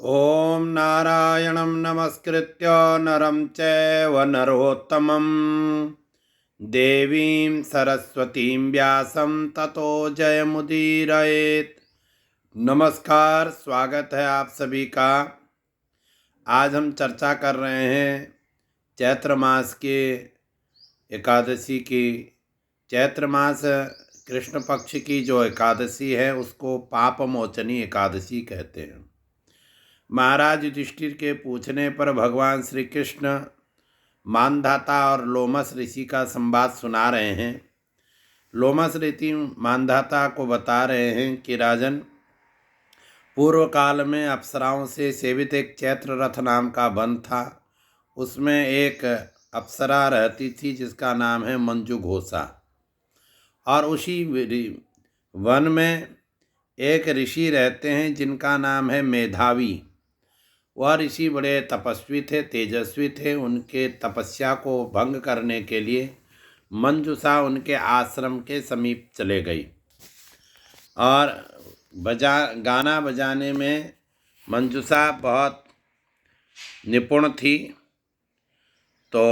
ॐ नारायणं नमस्कृत्य नरं चैव नरोत्तमं देवीं सरस्वतीं व्यासं ततो जयमुदीरयेत्। नमस्कार, स्वागत है आप सभी का। आज हम चर्चा कर रहे हैं चैत्र मास के एकादशी की। चैत्र मास कृष्ण पक्ष की जो एकादशी है उसको पापमोचनी एकादशी कहते हैं। महाराज युधिष्ठिर के पूछने पर भगवान श्री कृष्ण मानधाता और लोमस ऋषि का संवाद सुना रहे हैं। लोमस ऋषि मानधाता को बता रहे हैं कि राजन, पूर्व काल में अप्सराओं से सेवित एक चैत्र रथ नाम का वन था। उसमें एक अप्सरा रहती थी जिसका नाम है मंजू घोषा। और उसी वन में एक ऋषि रहते हैं जिनका नाम है मेधावी। वह ऋषि बड़े तपस्वी थे, तेजस्वी थे। उनके तपस्या को भंग करने के लिए मंजूषा उनके आश्रम के समीप चले गई। और गाना बजाने में मंजूषा बहुत निपुण थी। तो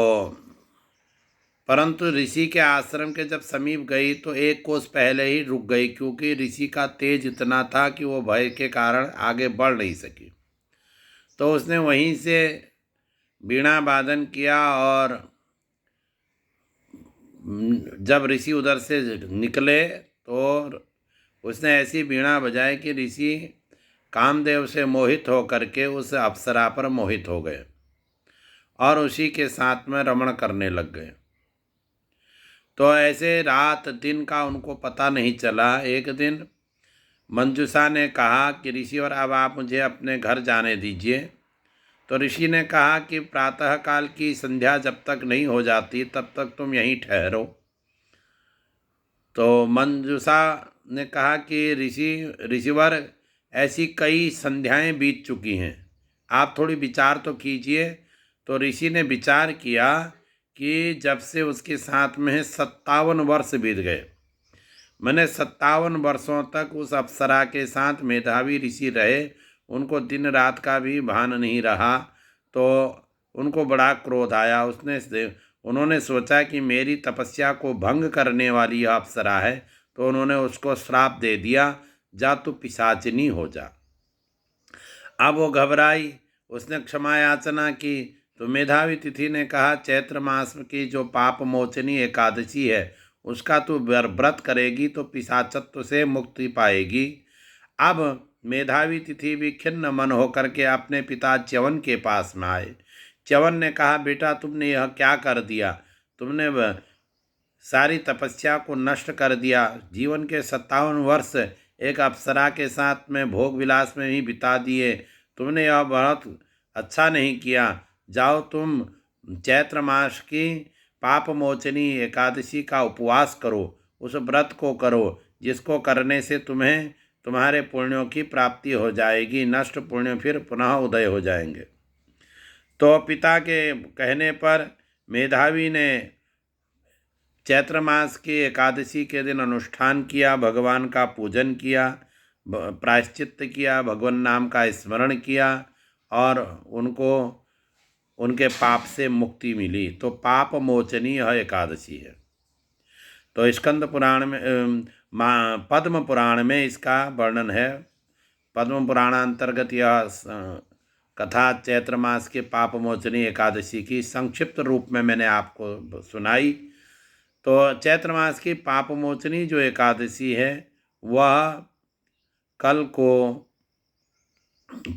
परंतु ऋषि के आश्रम के जब समीप गई तो एक कोस पहले ही रुक गई, क्योंकि ऋषि का तेज इतना था कि वो भय के कारण आगे बढ़ नहीं सकी। तो उसने वहीं से वीणा वादन किया और जब ऋषि उधर से निकले तो उसने ऐसी वीणा बजाई कि ऋषि कामदेव से मोहित होकर के उस अप्सरा पर मोहित हो गए और उसी के साथ में रमण करने लग गए। तो ऐसे रात दिन का उनको पता नहीं चला। एक दिन मंजूषा ने कहा कि ऋषि, और अब आप मुझे अपने घर जाने दीजिए। तो ऋषि ने कहा कि प्रातःकाल की संध्या जब तक नहीं हो जाती तब तक तुम यहीं ठहरो। तो मंजूषा ने कहा कि ऋषिवर, ऐसी कई संध्याएं बीत चुकी हैं, आप थोड़ी विचार तो कीजिए। तो ऋषि ने विचार किया कि जब से उसके साथ में 57 वर्ष बीत गए, मैंने 57 वर्षों तक उस अप्सरा के साथ मेधावी ऋषि रहे, उनको दिन रात का भी भान नहीं रहा। तो उनको बड़ा क्रोध आया। उन्होंने सोचा कि मेरी तपस्या को भंग करने वाली यह अप्सरा है, तो उन्होंने उसको श्राप दे दिया, जा तू पिशाचिनी हो जा। अब वो घबराई, उसने क्षमा याचना की। तो मेधावी तिथि ने कहा, चैत्र मास की जो पाप मोचनी एकादशी है उसका तू व्रत करेगी तो पिशाचत्व से मुक्ति पाएगी। अब मेधावी तिथि भी खिन्न मन होकर के अपने पिता च्यवन के पास में आए। च्यवन ने कहा, बेटा तुमने यह क्या कर दिया? तुमने सारी तपस्या को नष्ट कर दिया। जीवन के 57 वर्ष एक अप्सरा के साथ में भोग विलास में ही बिता दिए। तुमने यह बहुत अच्छा नहीं किया। जाओ तुम चैत्र मास की पाप मोचनी एकादशी का उपवास करो, उस व्रत को करो जिसको करने से तुम्हें तुम्हारे पुण्यों की प्राप्ति हो जाएगी, नष्ट पुण्य फिर पुनः उदय हो जाएंगे। तो पिता के कहने पर मेधावी ने चैत्र मास की एकादशी के दिन अनुष्ठान किया, भगवान का पूजन किया, प्रायश्चित्त किया, भगवान नाम का स्मरण किया और उनको उनके पाप से मुक्ति मिली। तो पाप मोचनी यह एकादशी है। तो स्कंद पुराण में पद्म पुराण में इसका वर्णन है। पद्म पुराण अंतर्गत यह कथा चैत्र मास के पाप मोचनी एकादशी की संक्षिप्त रूप में मैंने आपको सुनाई। तो चैत्र मास की पाप मोचनी जो एकादशी है वह कल को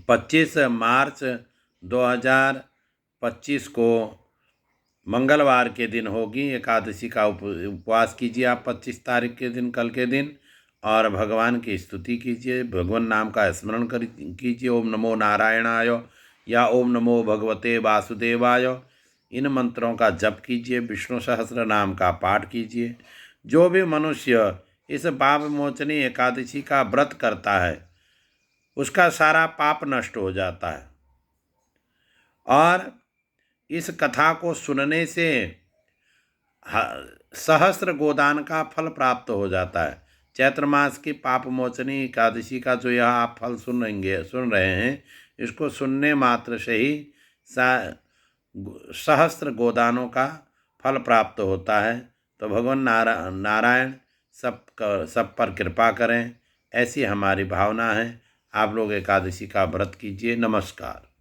25 मार्च 2025 को मंगलवार के दिन होगी। एकादशी का उपवास कीजिए आप 25 तारीख के दिन, कल के दिन, और भगवान की स्तुति कीजिए, भगवान नाम का स्मरण कीजिए। ओम नमो नारायणाय या ओम नमो भगवते वासुदेवाय, इन मंत्रों का जप कीजिए। विष्णु सहस्र नाम का पाठ कीजिए। जो भी मनुष्य इस पाप मोचनी एकादशी का व्रत करता है उसका सारा पाप नष्ट हो जाता है और इस कथा को सुनने से सहस्र गोदान का फल प्राप्त हो जाता है। चैत्र मास की पाप मोचनी एकादशी का जो यह आप फल सुन रहे हैं, इसको सुनने मात्र से ही सहस्त्र गोदानों का फल प्राप्त होता है। तो भगवान नारायण सब पर कृपा करें, ऐसी हमारी भावना है। आप लोग एकादशी का व्रत कीजिए। नमस्कार।